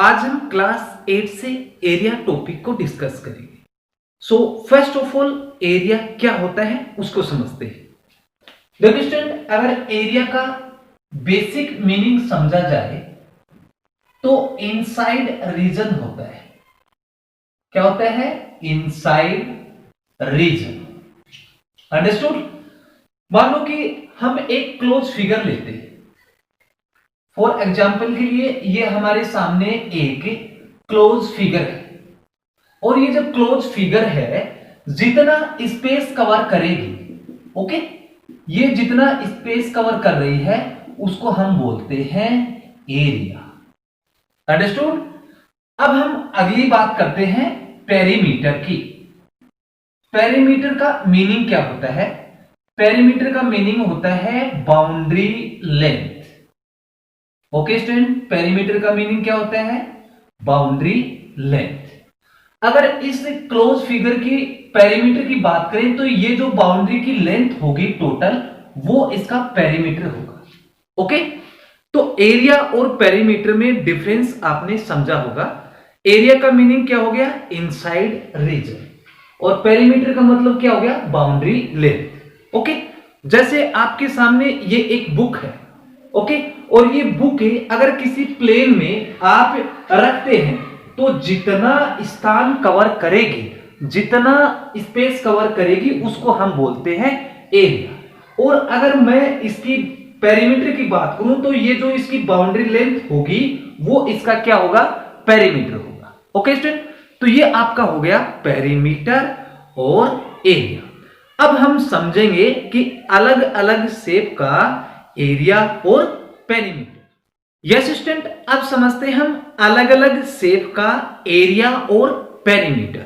आज हम क्लास 8 से एरिया टॉपिक को डिस्कस करेंगे। So first of all area क्या होता है उसको समझते हैं। देखिए स्टूडेंट, अगर एरिया का बेसिक मीनिंग समझा जाए तो इनसाइड रीजन होता है। क्या होता है? Inside region. अंडरस्टूड? मान लो कि हम एक क्लोज फिगर लेते हैं। फॉर एग्जाम्पल के लिए ये हमारे सामने एक क्लोज फिगर है और ये जब क्लोज फिगर है जितना स्पेस कवर करेगी, ओके, ये जितना स्पेस कवर कर रही है उसको हम बोलते हैं एरिया। अंडरस्टूड? अब हम अगली बात करते हैं पेरीमीटर की। पेरीमीटर का मीनिंग क्या होता है? पेरीमीटर का मीनिंग होता है boundary length. Okay student, perimeter का मीनिंग क्या होता है? Boundary length. अगर इस क्लोज फिगर की पेरीमीटर की बात करें तो ये जो बाउंड्री की लेंथ होगी टोटल, वो इसका पेरीमीटर होगा। ओके, तो एरिया और पेरीमीटर में डिफरेंस आपने समझा होगा। एरिया का मीनिंग क्या हो गया? इनसाइड रीजन, और पेरीमीटर का मतलब क्या हो गया? Boundary length. ओके, जैसे आपके सामने ये एक बुक है, ओके, और ये बुक अगर किसी प्लेन में आप रखते हैं तो जितना स्थान कवर करेगी, जितना स्पेस कवर करेगी, उसको हम बोलते हैं एरिया। और अगर मैं इसकी पेरीमीटर की बात करूं तो ये जो इसकी बाउंड्री लेंथ होगी वो इसका क्या होगा? पेरीमीटर होगा। ओके स्टूडेंट, तो ये आपका हो गया पेरीमीटर और एरिया। अब हम समझेंगे कि अलग अलग शेप का एरिया और पेरीमीटर। यस स्टूडेंट, अब समझते हैं हम अलग अलग शेप का एरिया और पेरीमीटर।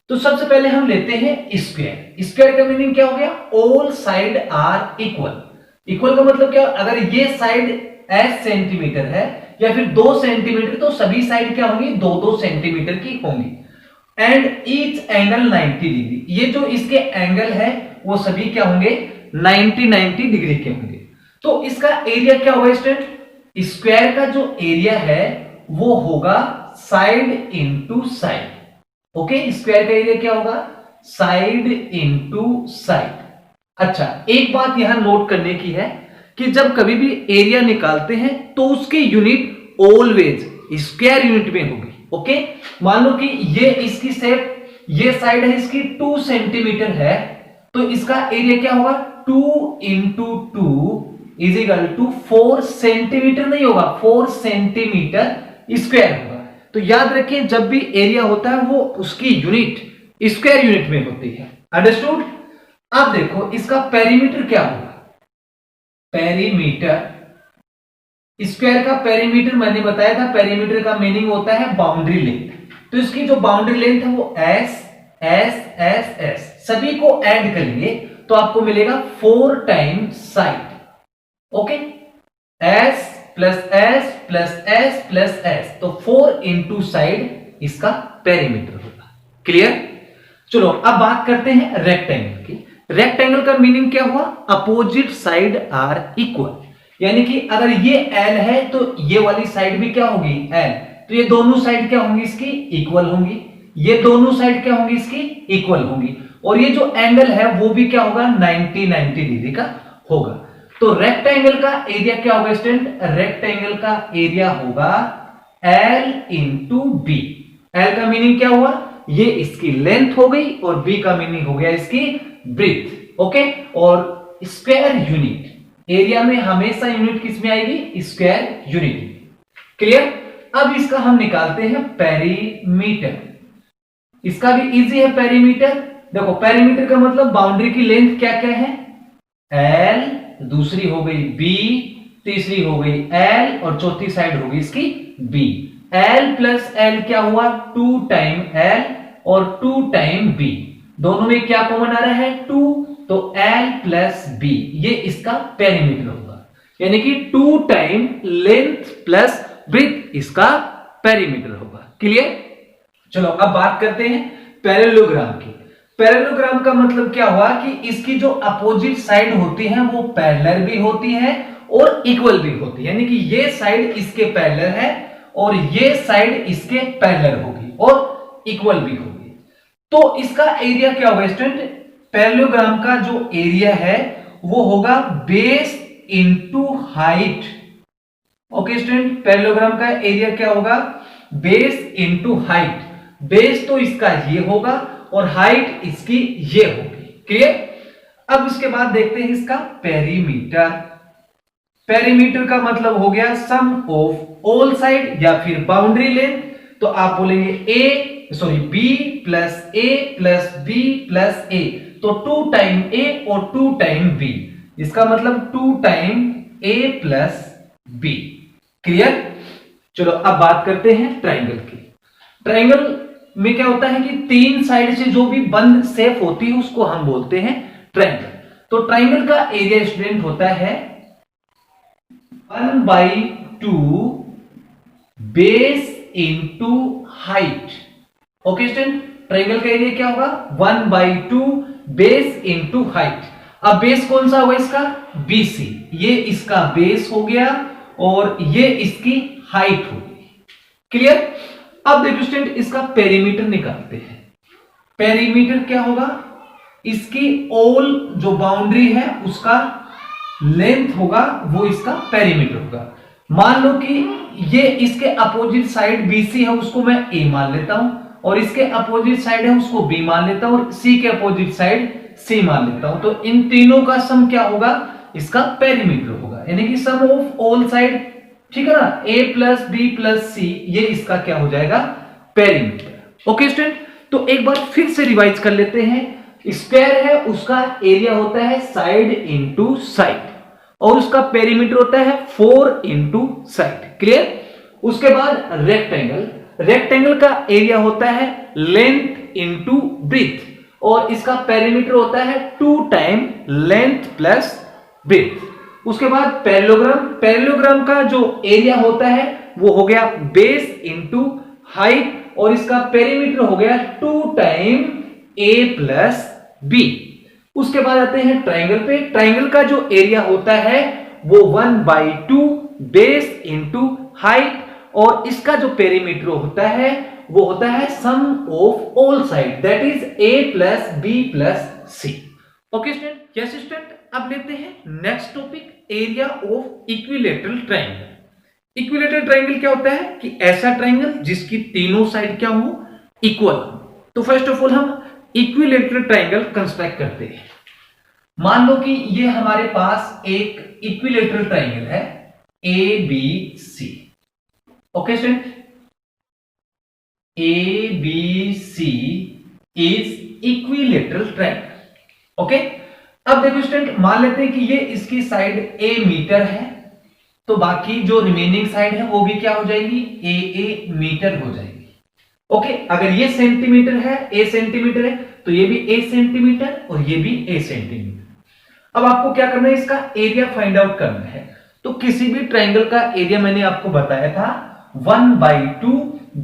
तो सबसे पहले हम लेते हैं स्क्वायर। स्क्वायर का मीनिंग क्या हो गया? All side are equal. Equal का मतलब क्या? अगर ये साइड एस सेंटीमीटर है या फिर 2 सेंटीमीटर, तो सभी साइड क्या होंगी? 2-2 सेंटीमीटर की होंगी। And each angle 90 degree. ये जो इसके एंगल है वो सभी क्या होंगे? 90 डिग्री के होंगे। तो इसका एरिया क्या होगा स्टूडेंट? स्क्वायर का जो एरिया है वो होगा side into side. Okay, square का एरिया क्या होगा? Side into side. अच्छा, एक बात यहां नोट करने की है कि जब कभी भी एरिया निकालते हैं तो उसकी यूनिट ऑलवेज स्क्वायर यूनिट में होगी। ओके, मान लो कि ये इसकी शेप, ये साइड है इसकी 2 सेंटीमीटर है, तो इसका एरिया क्या होगा? 2 into 2 is equal to 4 centimetre नहीं होगा, 4 सेंटीमीटर स्क्वायर होगा। तो याद रखें, जब भी एरिया होता है वो उसकी यूनिट स्क्वायर यूनिट में होती है। अंडरस्टूड? अब देखो इसका पेरीमीटर क्या होगा? पेरीमीटर, स्क्वायर का पेरीमीटर मैंने बताया था, पेरीमीटर का मीनिंग होता है बाउंड्री लेंथ। तो इसकी जो बाउंड्री लेंथ है वो एस एस एस एस, सभी को ऐड करेंगे तो आपको मिलेगा 4 times side. Okay, s plus S plus S plus S, तो 4 इंटू साइड इसका पेरीमीटर होगा। क्लियर? चलो अब बात करते हैं रेक्टेंगल की। रेक्टेंगल का मीनिंग क्या हुआ? Opposite side are equal. यानी कि अगर ये एल है तो ये वाली साइड भी क्या होगी? एल। तो ये दोनों साइड क्या होंगी? इसकी इक्वल होंगी। ये दोनों साइड क्या होंगी? इसकी इक्वल होंगी। और ये जो एंगल है वो भी क्या होगा? 90 डिग्री का होगा। तो रेक्टेंगल का एरिया क्या होगा स्टूडेंट? रेक्टेंगल का एरिया होगा L इंटू बी। एल का मीनिंग क्या हुआ? ये इसकी लेंथ हो गई और बी का मीनिंग हो गया इसकी ब्रेथ। ओके, और स्क्वायर यूनिट, एरिया में हमेशा यूनिट किस में आएगी? Square unit. क्लियर? अब इसका हम निकालते हैं पेरीमीटर। इसका भी इजी है पेरीमीटर। देखो, पेरीमीटर का मतलब बाउंड्री की लेंथ क्या क्या है? L, दूसरी हो गई B, तीसरी हो गई L और चौथी साइड होगी इसकी B। L प्लस L क्या हुआ? 2 टाइम L और 2 टाइम B। दोनों में क्या कॉमन आ रहा है? 2, तो L प्लस B, ये इसका पेरीमीटर होगा। यानी कि 2 टाइम लेंथ प्लस ब्रेथ इसका पेरीमीटर होगा। क्लियर? चलो अब बात करते हैं पैरेललोग्राम की। पैरेललोग्राम का मतलब क्या हुआ कि इसकी जो अपोजिट साइड होती है वो पैरेलल भी होती है और इक्वल भी होती है। यानी कि ये साइड इसके पैरेलल है और ये साइड इसके पैरेलल होगी और इक्वल भी होगी। तो इसका एरिया क्या होगा स्टूडेंट? पैरेललोग्राम का जो एरिया है वो होगा base into height. Okay student, parallelogram का एरिया क्या होगा? Base into height. बेस तो इसका ये होगा और हाइट इसकी ये होगी। क्लियर? अब इसके बाद देखते हैं इसका पेरीमीटर। पेरीमीटर का मतलब हो गया सम ऑफ ऑल साइड या फिर बाउंड्री लेंथ। तो आप बोलेंगे बी प्लस ए प्लस बी प्लस ए, तो 2 टाइम ए और 2 टाइम बी, इसका मतलब 2 टाइम ए प्लस बी। क्लियर? चलो अब बात करते हैं ट्राइंगल की। ट्राइंगल में क्या होता है कि 3 साइड से जो भी बंद शेप होती है उसको हम बोलते हैं ट्राइंगल। तो ट्राइंगल का एरिया स्टूडेंट होता है 1/2 base into height. Okay student, triangle का एरिया क्या होगा? 1/2 बेस इंटू हाइट। अब बेस कौन सा होगा इसका? BC। ये इसका बेस हो गया और ये इसकी हाइट होगी। क्लियर? अब देखो स्टूडेंट, इसका पेरीमीटर निकालते हैं। पेरीमीटर क्या होगा? इसकी ऑल जो बाउंड्री है उसका लेंथ होगा, वो इसका पेरीमीटर होगा। मान लो कि ये इसके अपोजिट साइड BC है, उसको मैं A मान लेता हूं, और इसके अपोजिट साइड है उसको B मान लेता हूं, और C के अपोजिट साइड C मान लेता हूं। तो इन तीनों का सम क्या होगा? इसका पेरीमीटर होगा, यानी कि सम ऑफ ऑल साइड। ठीक है ना? A plus B plus C, ये इसका क्या हो जाएगा? पेरीमीटर। ओके स्टूडेंट, तो एक बार फिर से रिवाइज कर लेते हैं। स्क्वायर है, उसका एरिया होता है साइड इंटू साइड, और उसका पेरीमीटर होता है 4 इंटू साइड। क्लियर? उसके बाद रेक्टेंगल। रेक्टेंगल का एरिया होता है लेंथ इंटू ब्रेथ, और इसका पेरीमीटर होता है 2 टाइम लेंथ प्लस ब्रेथ। उसके बाद पैरेललोग्राम। पैरेललोग्राम का जो एरिया होता है वो हो गया बेस इंटू हाइट, और इसका पेरीमीटर हो गया 2 टाइम A प्लस B। उसके बाद आते हैं ट्राइंगल पे। ट्राइंगल का जो एरिया होता है वो 1/2 बेस इंटू हाइट, और इसका जो पेरीमीटर होता है वो होता है sum of all side, that is A plus B plus C। Okay student? Yes student, अब लेते हैं next topic, area of equilateral triangle. Equilateral triangle क्या होता है कि ऐसा ट्राइंगल जिसकी तीनों साइड क्या हो? इक्वल। तो फर्स्ट ऑफ ऑल हम इक्विलैटरल ट्राइंगल कंस्ट्रक्ट करते हैं। मान लो कि ये हमारे पास एक इक्विलैटरल ट्राइंगल है ABC। Okay student, ABC is equilateral triangle. Okay, अब देखो स्टूडेंट, मान लेते हैं कि ये इसकी साइड A मीटर है, तो बाकी जो रिमेनिंग साइड है वो भी क्या हो जाएगी? AA मीटर हो जाएगी। ओके, अगर ये सेंटीमीटर है, A सेंटीमीटर है, तो ये भी A सेंटीमीटर और ये भी A सेंटीमीटर। अब आपको क्या करना है? इसका एरिया फाइंड आउट करना है। तो किसी भी ट्राइंगल का एरिया मैंने आपको बताया था 1/2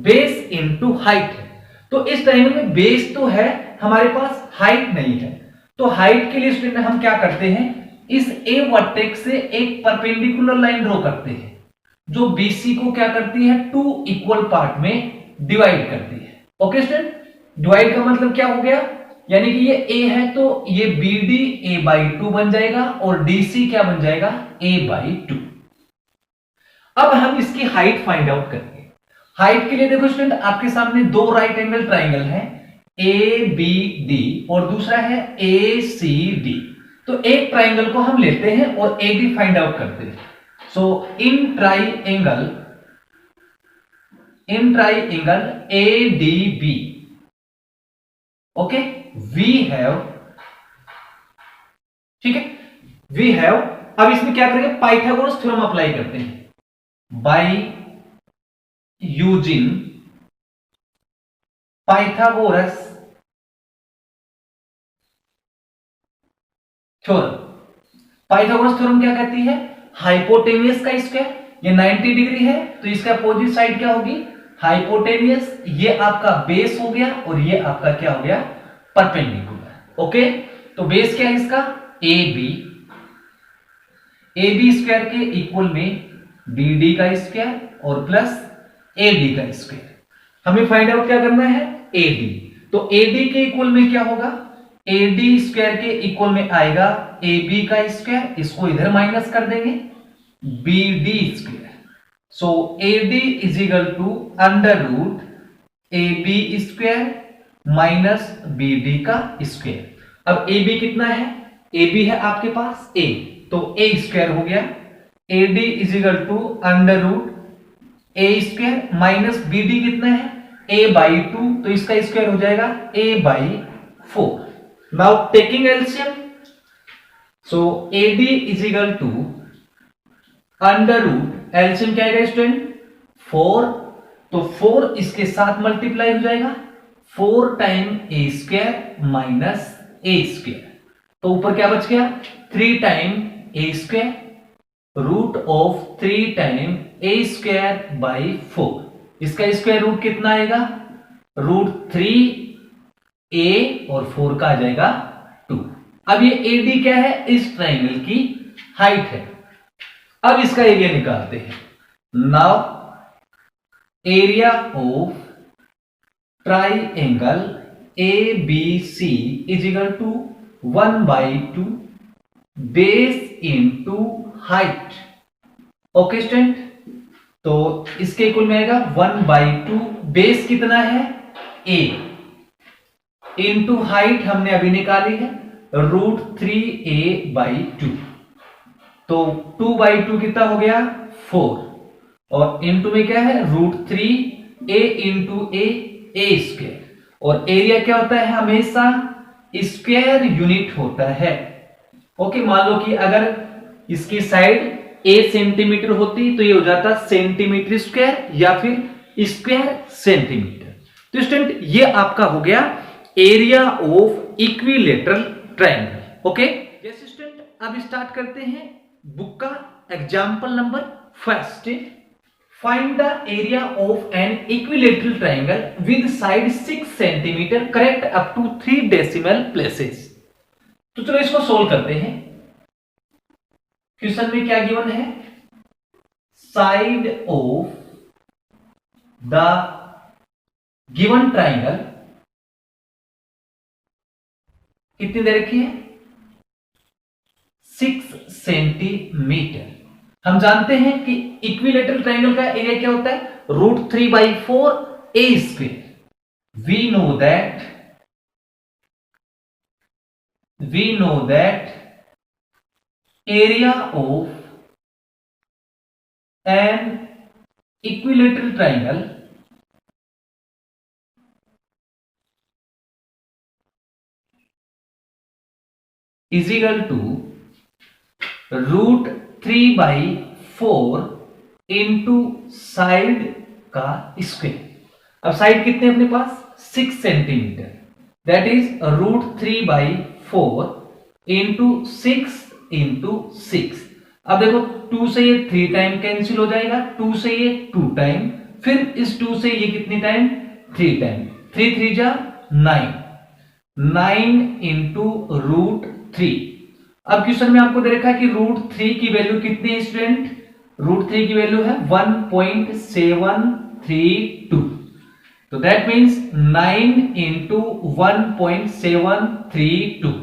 बेस इंटू हाइट है। तो इस ट्राइंगल में बेस तो है, हमारे पास हाइट नहीं है। तो हाइट के लिए स्टूडेंट हम क्या करते हैं? इस A वर्टेक्स से एक परपेंडिकुलर लाइन ड्रॉ करते हैं, जो BC को क्या करती है? 2 इक्वल पार्ट में डिवाइड करती है। ओके स्टूडेंट, डिवाइड का मतलब क्या हो गया? यानी कि ये A है तो ये BD A/2 बन जाएगा, और DC क्या बन जाएगा? A/2। अब हम इसकी हाइट फाइंड आउट करेंगे। हाइट के लिए देखो स्टूडेंट, आपके सामने 2 राइट एंगल ट्राइंगल है, ABD और दूसरा है ACD। तो एक ट्राइंगल को हम लेते हैं और AD फाइंड आउट करते हैं। So in triangle ADB, okay, we have, ठीक है, वी हैव। अब इसमें क्या करेंगे? पाइथागोरस थ्योरम अप्लाई करते हैं। By using Pythagoras theorem. Pythagoras theorem क्या कहती है? हाइपोटेनियस का स्क्वायर, ये 90 डिग्री है तो इसका अपोजिट साइड क्या होगी? हाइपोटेनियस। ये आपका बेस हो गया और ये आपका क्या हो गया? परपेंडिकुलर। ओके, तो बेस क्या है इसका? AB। AB स्क्वायर के इक्वल में BD का स्क्वायर और प्लस AD का स्क्वायर। हमें फाइंड आउट क्या करना है, AD। तो AD के इक्वल में क्या होगा, AD स्क्वायर के इक्वल में आएगा AB का स्क्वायर, इसको इधर माइनस कर देंगे, BD square. So AD is equal to under root AB square minus BD का स्क्वायर। अब AB कितना है, AB है आपके पास A, तो A स्क्वायर हो गया। AD is equal to under root A square minus BD कितना है, A बाई 2, तो इसका स्क्वायर हो जाएगा A by 4। Now taking LCM, so AD is equal to under root, LCM क्या आएगा स्टूडेंट, 4, तो 4 इसके साथ मल्टीप्लाई हो जाएगा, 4 time A square minus A square, तो ऊपर क्या बच गया, 3 time A square root of 3 time A square by 4। इसका स्क्वायर रूट कितना आएगा, रूट 3A और 4 का आ जाएगा 2। अब ये AD क्या है, इस ट्राइंगल की हाइट है। अब इसका एरिया निकालते हैं। Now area of triangle ABC is equal to 1/2 base into height. Okay student, तो इसके इक्वल में आएगा 1/2, बेस कितना है A, इंटू हाइट हमने अभी निकाली है रूट 3A/2, तो 2/2 कितना हो गया 4, और इंटू में क्या है root 3A into A square, और एरिया क्या होता है हमेशा स्क्वायर यूनिट होता है। ओके, मान लो कि अगर इसकी साइड A सेंटीमीटर होती तो ये हो जाता सेंटीमीटर स्क्वायर या फिर स्क्वायर सेंटीमीटर। तो स्टूडेंट ये आपका हो गया area of equilateral triangle. Okay, yes student, अब स्टार्ट करते हैं बुक का example number first. Find the area of an equilateral triangle with side 6 centimetre, correct up to 3 decimal places. तो चलो इसको सोल्व करते हैं। क्वेश्चन में क्या गिवन है, side of the given triangle कितनी दे रखी है 6 सेंटीमीटर। हम जानते हैं कि इक्विलेटरल ट्राइंगल का एरिया क्या होता है, root 3/4 A square. We know that area of an equilateral triangle is equal to root 3/4 into side का स्क्वायर। अब साइड कितने अपने पास 6 centimetre, that is root 3/4 into 6 into 6। अब देखो 2 से ये 3 टाइम कैंसिल हो जाएगा, 2 से ये 2 टाइम, फिर इस 2 से ये कितनी टाइम 3 टाइम, 3 3 जा 9, 9 इंटू रूट 3। अब क्वेश्चन में आपको दे रखा है कि रूट 3 की वैल्यू कितनी है स्टूडेंट, रूट 3 की वैल्यू है 1.732, तो दैट मीन्स 9 इंटू 1.732।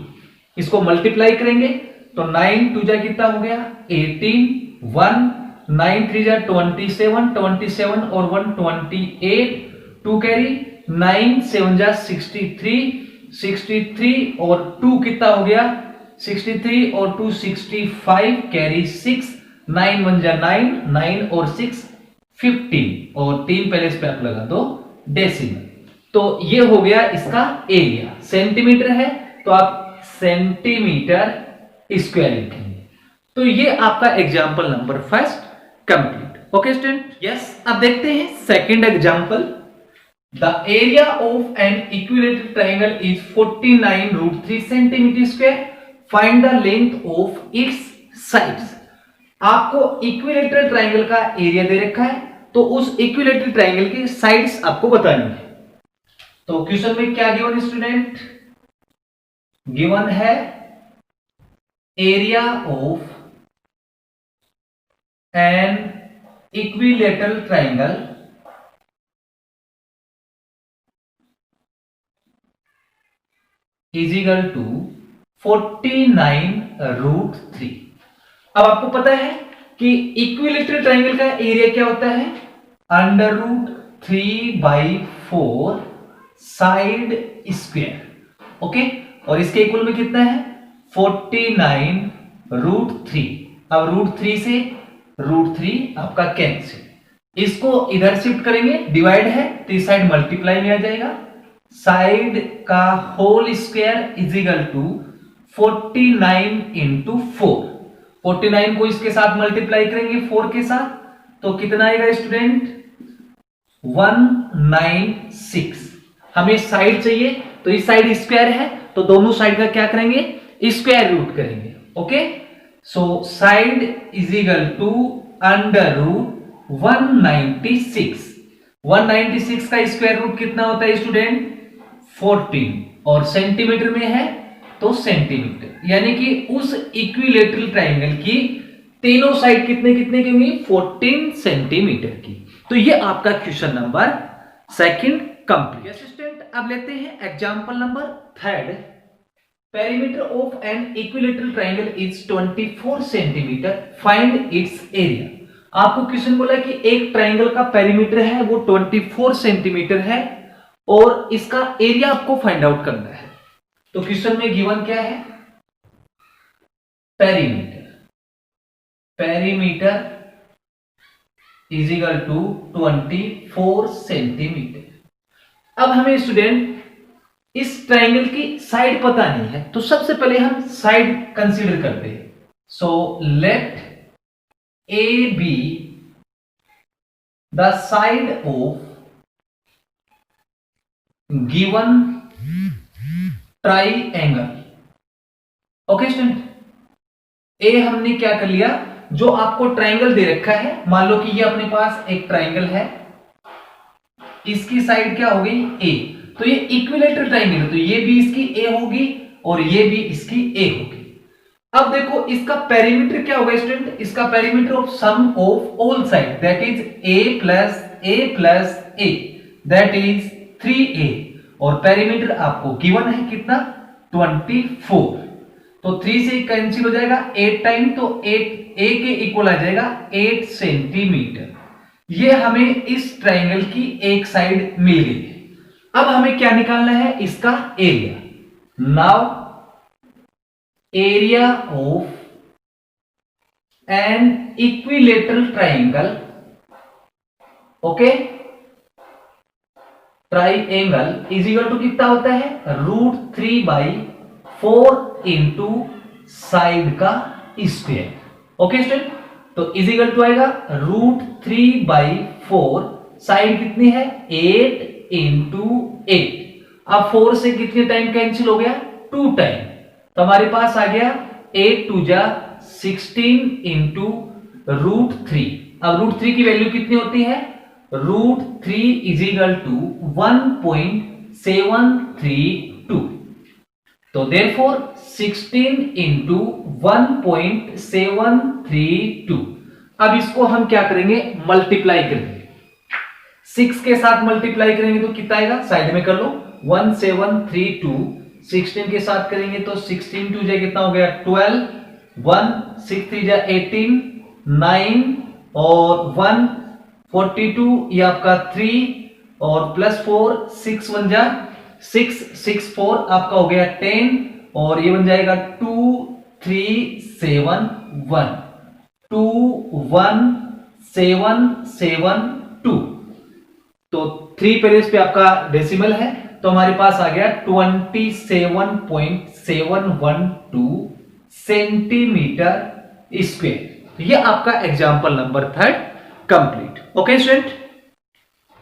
इसको मल्टीप्लाई करेंगे तो 9 2 जा कितना हो गया 18, 1 9 3 जा 27, 27 और 128, 2 कैरी 9 7 जा 63, 63 और 2 कितना हो गया 63 और 2 65, कैरी 6, 9 1 जा 9, 9 और 6 15 और 3 पहले इस पे आप लगा दो डेसिमल। तो ये हो गया इसका एरिया, सेंटीमीटर है तो आप सेंटीमीटर स्क्वायर लिखेंगे। तो ये आपका example number first complete. Okay student, yes, अब देखते हैं second example. The area of an equilateral triangle is 49 root 3 centimetre square, find the length of its sides. आपको इक्विलेटरल ट्रायंगल का एरिया दे रखा है, तो उस इक्विलेटरल ट्रायंगल की साइड्स आपको बतानी है। तो क्वेश्चन में क्या गिवन स्टूडेंट, गिवन है area of an equilateral triangle is equal to 49√3। अब आपको पता है कि इक्विलेटरल ट्राइंगल का एरिया क्या होता है, √3/4 साइड स्क्वायर। ओके, और इसके इक्वल में कितना है, 49√3। अब √3 से √3 आपका कैंसिल, इसको इधर शिफ्ट करेंगे, डिवाइड है तो इस साइड मल्टीप्लाई में आ जाएगा, साइड का whole square is equal to 49 into 4। 49 को इसके साथ मल्टीप्लाई करेंगे 4 के साथ, तो कितना आएगा स्टूडेंट, 196। हमें साइड चाहिए तो इस साइड स्क्वायर है तो दोनों साइड का क्या करेंगे, स्क्वायर रूट करेंगे। Okay, so side is equal to √196। 196 का स्क्वायर रूट कितना होता है स्टूडेंट, 14, और सेंटीमीटर में है तो सेंटीमीटर, यानी कि उस इक्विलेटरल ट्राइंगल की तीनों साइड कितने कितने की होंगी, 14 सेंटीमीटर की। तो ये आपका क्वेश्चन नंबर 2 कंप्लीट। असिस्टेंट, अब लेते हैं example number 3। Perimeter of an equilateral triangle is 24 centimetre, find its area. आपको क्वेश्चन बोला कि एक ट्राइंगल का पेरीमीटर है वो 24 सेंटीमीटर है और इसका एरिया आपको फाइंड आउट करना है। तो क्वेश्चन में गिवन क्या है, perimeter is equal to 24 centimetre. अब हमें स्टूडेंट इस ट्राइंगल की साइड पता नहीं है, तो सबसे पहले हम साइड कंसीडर करते हैं। So let A B the side of given triangle. Okay student, ए हमने क्या कर लिया, जो आपको ट्राइंगल दे रखा है, मान लो कि ये अपने पास एक ट्राइंगल है, इसकी साइड क्या हो गई, ए, तो ये इक्विलेटरल ट्राइंगल है, तो ये भी इसकी ए होगी और ये भी इसकी ए होगी। अब देखो इसका पेरीमीटर क्या होगा स्टूडेंट, इसका perimeter of sum of all side that is a plus a that is 3a, और पेरीमीटर आपको गिवन है कितना, 24। तो 3 से कैंसिल हो जाएगा 8 टाइम, तो 8 a के इक्वल आ जाएगा 8 सेंटीमीटर। ये हमें इस ट्राइंगल की एक साइड मिल गई है। अब हमें क्या निकालना है, इसका area. Now area of an equilateral triangle, okay, triangle is equal to कितना होता है, √3/4 इंटू साइड का स्क्वायर। ओके स्टूडेंट, तो इज इक्वल टू आएगा √3/4, साइड कितनी है, 8 इंटू 8। अब 4 से कितने टाइम कैंसिल हो गया, 2 टाइम, तो हमारे पास आ गया 8 2 जा 16 इंटू √3। अब √3 की वैल्यू कितनी होती है, √3 इज इक्वल टू 1.732। तो देयरफॉर 16 इंटू 1.732। अब इसको हम क्या करेंगे, मल्टीप्लाई करेंगे, 6 के साथ मल्टीप्लाई करेंगे तो कितना आएगा, साइड में कर लो, 1732। 16 के साथ करेंगे तो 16 2 जा कितना हो गया, 12, 1 6 3 जा 18, 9 और 1 42, ये आपका 3 और +4 6 1 जा 6 6 4 आपका हो गया 10, और ये बन जाएगा 2 3 7 1 2 1 7 7 2। तो 3 पेरेंट्स पे आपका डेसिमल है, तो हमारे पास आ गया 27.712 सेंटीमीटर स्क्वायर। ये आपका example number 3 complete. Okay student.